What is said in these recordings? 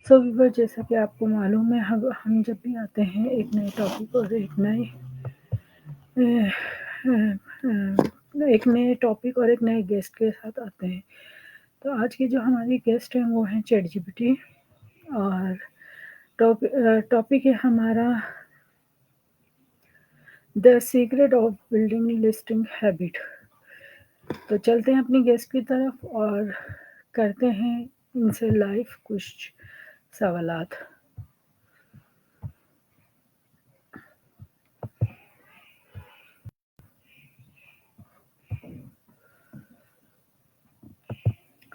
सो viewer, जैसा कि आपको मालूम है, हम जब भी आते हैं एक नए टॉपिक और एक नए गेस्ट के साथ आते हैं। तो आज की जो हमारी गेस्ट हैं वो हैं चैट जीपीटी, और टॉपिक है हमारा the secret of building listing habit. तो चलते हैं अपनी गेस्ट की तरफ और करते हैं इनसे लाइव कुछ सवालात।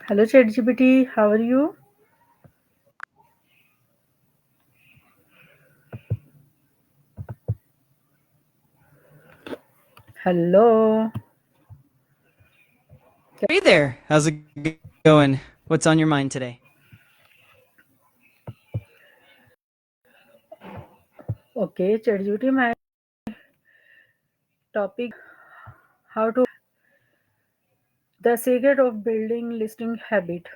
Hello ChatGPT, how are you? Hello. Hey there. How's it going? What's on your mind today? Okay, ChatGPT, my topic, how to the secret of building listing habit.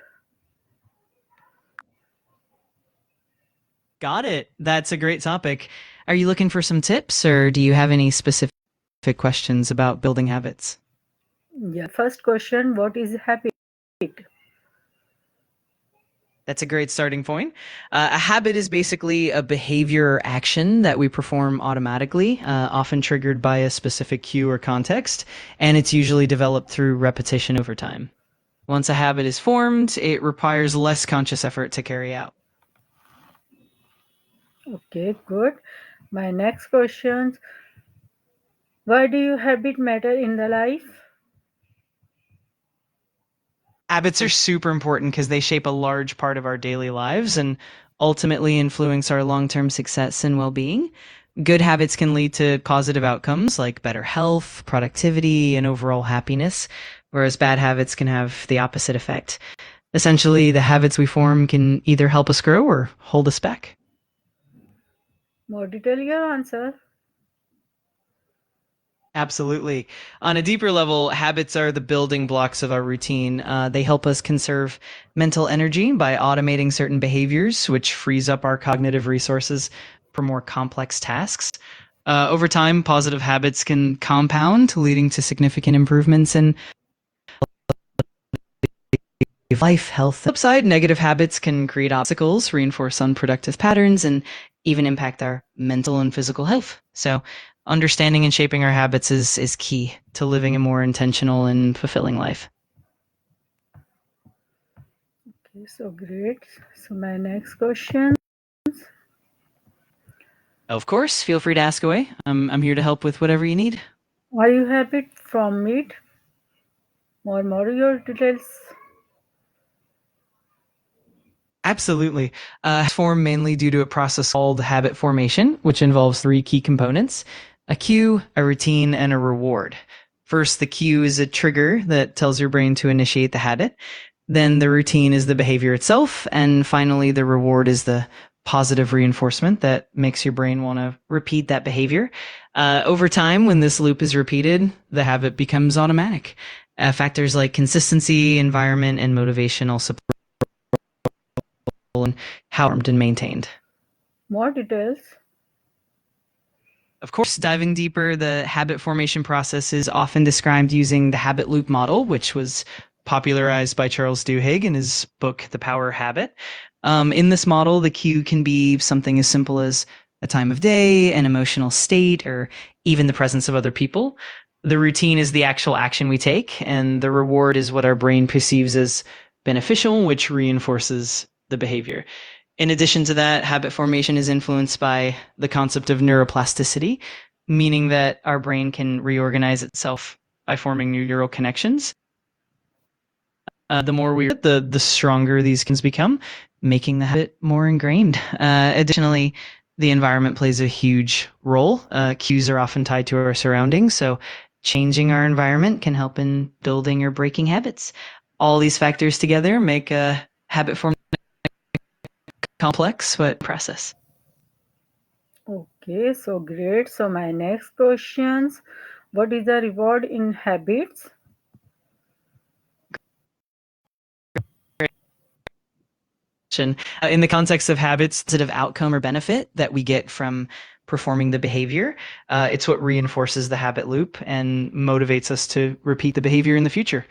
Got it. That's a great topic. Are you looking for some tips or do you have any specific questions about building habits? Yeah. First question, what is habit? That's a great starting point. A habit is basically a behavior or action that we perform automatically, often triggered by a specific cue or context, and it's usually developed through repetition over time. Once a habit is formed, it requires less conscious effort to carry out. Okay, good. My next question, why do you habit matter in the life? Habits are super important because they shape a large part of our daily lives and ultimately influence our long term success and well being. Good habits can lead to positive outcomes like better health, productivity, and overall happiness, whereas bad habits can have the opposite effect. Essentially, the habits we form can either help us grow or hold us back. More detail your answer. Absolutely. On a deeper level, habits are the building blocks of our routine. They help us conserve mental energy by automating certain behaviors, which frees up our cognitive resources for more complex tasks. Over time, positive habits can compound, leading to significant improvements in life, health. Flip side, negative habits can create obstacles, reinforce unproductive patterns, and even impact our mental and physical health. So, understanding and shaping our habits is key to living a more intentional and fulfilling life. Okay, so great. So my next question, Of course, feel free to ask away. I'm here to help with whatever you need. are you habit from meat? More your details. Absolutely. Form mainly due to a process called habit formation, which involves three key components: a cue, a routine, and a reward. First, the cue is a trigger that tells your brain to initiate the habit. Then the routine is the behavior itself. And finally, the reward is the positive reinforcement that makes your brain want to repeat that behavior. Over time, when this loop is repeated, the habit becomes automatic. Factors like consistency, environment, and motivation also and how formed and maintained. More details. Of course, diving deeper, the habit formation process is often described using the habit loop model, which was popularized by Charles Duhigg in his book, The Power of Habit. In this model, the cue can be something as simple as a time of day, an emotional state, or even the presence of other people. The routine is the actual action we take, and the reward is what our brain perceives as beneficial, which reinforces the behavior. In addition to that, habit formation is influenced by the concept of neuroplasticity, meaning that our brain can reorganize itself by forming new neural connections. The more we the stronger these can become, making the habit more ingrained. Additionally, the environment plays a huge role. Cues are often tied to our surroundings, so changing our environment can help in building or breaking habits. All these factors together make a habit formation complex but process. Okay, so great. So my next questions, what is the reward in habits? In the context of habits, positive outcome or benefit that we get from performing the behavior, it's what reinforces the habit loop and motivates us to repeat the behavior in the future.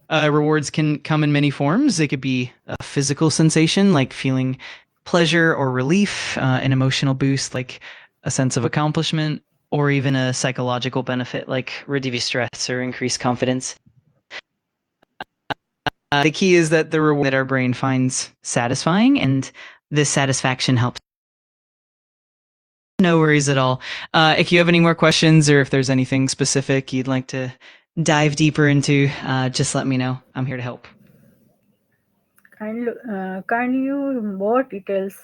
Rewards can come in many forms. They could be a physical sensation, like feeling pleasure or relief, an emotional boost, like a sense of accomplishment, or even a psychological benefit, like reduce stress or increase confidence. The key is that the reward that our brain finds satisfying, and this satisfaction helps. No worries at all. If you have any more questions or if there's anything specific you'd like to dive deeper into, just let me know. I'm here to help. Can you more details?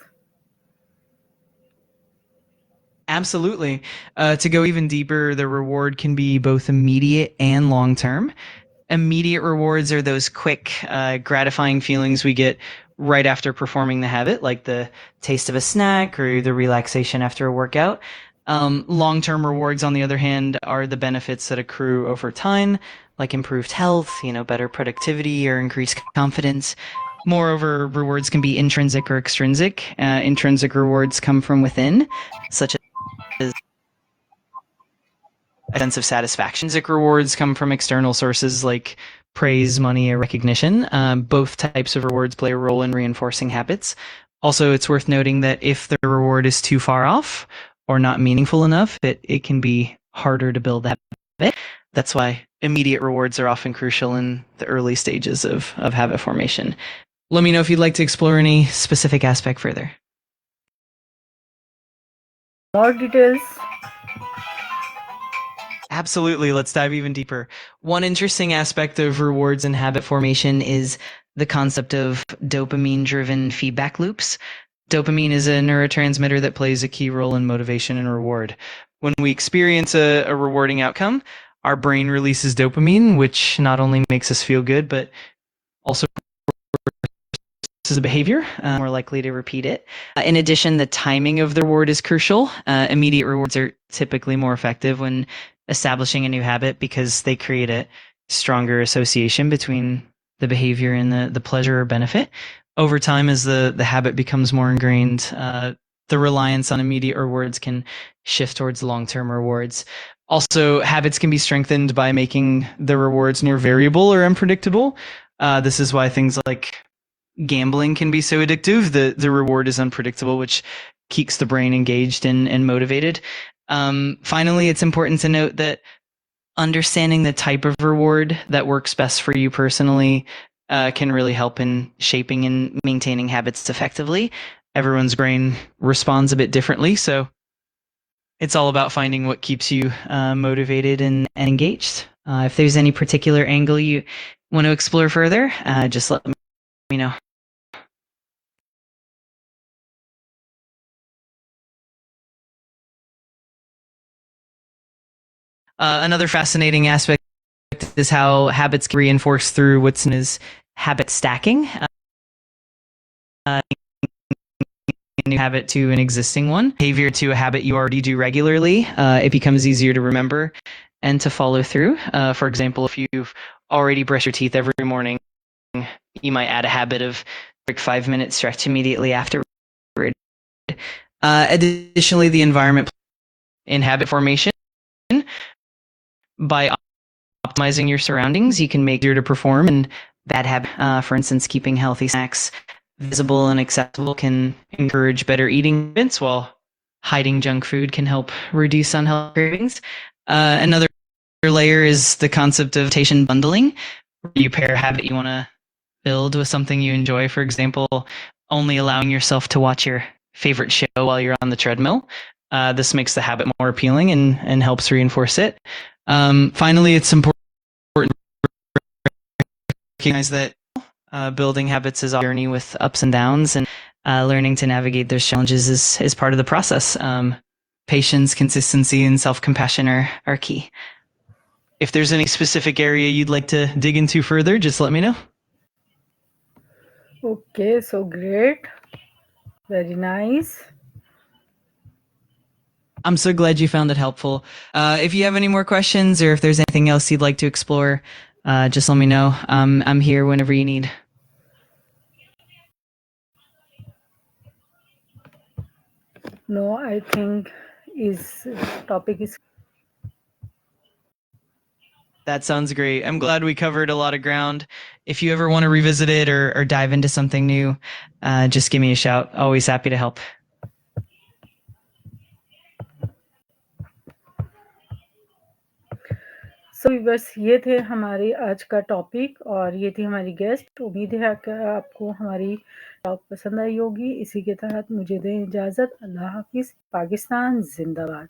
Absolutely. To go even deeper, the reward can be both immediate and long term. Immediate rewards are those quick, gratifying feelings we get right after performing the habit, like the taste of a snack or the relaxation after a workout. Long-term rewards, on the other hand, are the benefits that accrue over time, like improved health, better productivity or increased confidence. Moreover, rewards can be intrinsic or extrinsic. Intrinsic rewards come from within, such as a sense of satisfaction. Extrinsic rewards come from external sources like praise, money, or recognition. Both types of rewards play a role in reinforcing habits. Also, it's worth noting that if the reward is too far off or not meaningful enough, it can be harder to build that habit. That's why immediate rewards are often crucial in the early stages of habit formation. Let me know if you'd like to explore any specific aspect further. More details? Absolutely. Let's dive even deeper. One interesting aspect of rewards and habit formation is the concept of dopamine-driven feedback loops. Dopamine is a neurotransmitter that plays a key role in motivation and reward. When we experience a rewarding outcome, our brain releases dopamine, which not only makes us feel good, but also is a behavior, more likely to repeat it. In addition, the timing of the reward is crucial. Immediate rewards are typically more effective when establishing a new habit because they create a stronger association between the behavior and the pleasure or benefit. Over time, as the habit becomes more ingrained, the reliance on immediate rewards can shift towards long-term rewards. Also, habits can be strengthened by making the rewards more variable or unpredictable. This is why things like gambling can be so addictive. The reward is unpredictable, which keeps the brain engaged and motivated. Finally, it's important to note that understanding the type of reward that works best for you personally can really help in shaping and maintaining habits effectively. Everyone's brain responds a bit differently, so it's all about finding what keeps you motivated and engaged. If there's any particular angle you want to explore further, just let me know. Another fascinating aspect is how habits can reinforce through what's known as habit stacking. A new habit to an existing one, behavior to a habit you already do regularly, it becomes easier to remember and to follow through. For example, if you've already brushed your teeth every morning, you might add a habit of 5-minute stretch immediately after. Additionally, the environment in habit formation, by optimizing your surroundings, you can make it easier to perform. And bad habit, for instance, keeping healthy snacks visible and accessible can encourage better eating habits, while hiding junk food can help reduce unhealthy cravings. Another layer is the concept of attention bundling, where you pair a habit you want to build with something you enjoy. For example, only allowing yourself to watch your favorite show while you're on the treadmill. This makes the habit more appealing and helps reinforce it. Finally, it's important to recognize that building habits is a journey with ups and downs, and learning to navigate those challenges is part of the process. Patience, consistency, and self-compassion are key. If there's any specific area you'd like to dig into further, just let me know. Okay, so great. Very nice. I'm so glad you found it helpful. If you have any more questions or if there's anything else you'd like to explore, just let me know. I'm here whenever you need. No, I think is topic is That sounds great. I'm glad we covered a lot of ground. If you ever want to revisit it or dive into something new, just give me a shout. Always happy to help. सो बस ये थे हमारे आज का topic और ये थी हमारी गेस्ट। उम्मीद है कि आपको हमारी टॉक पसंद आई होगी। इसी के तहत मुझे दें इजाज़त। अल्लाह हाफ़िज़। पाकिस्तान ज़िंदाबाद।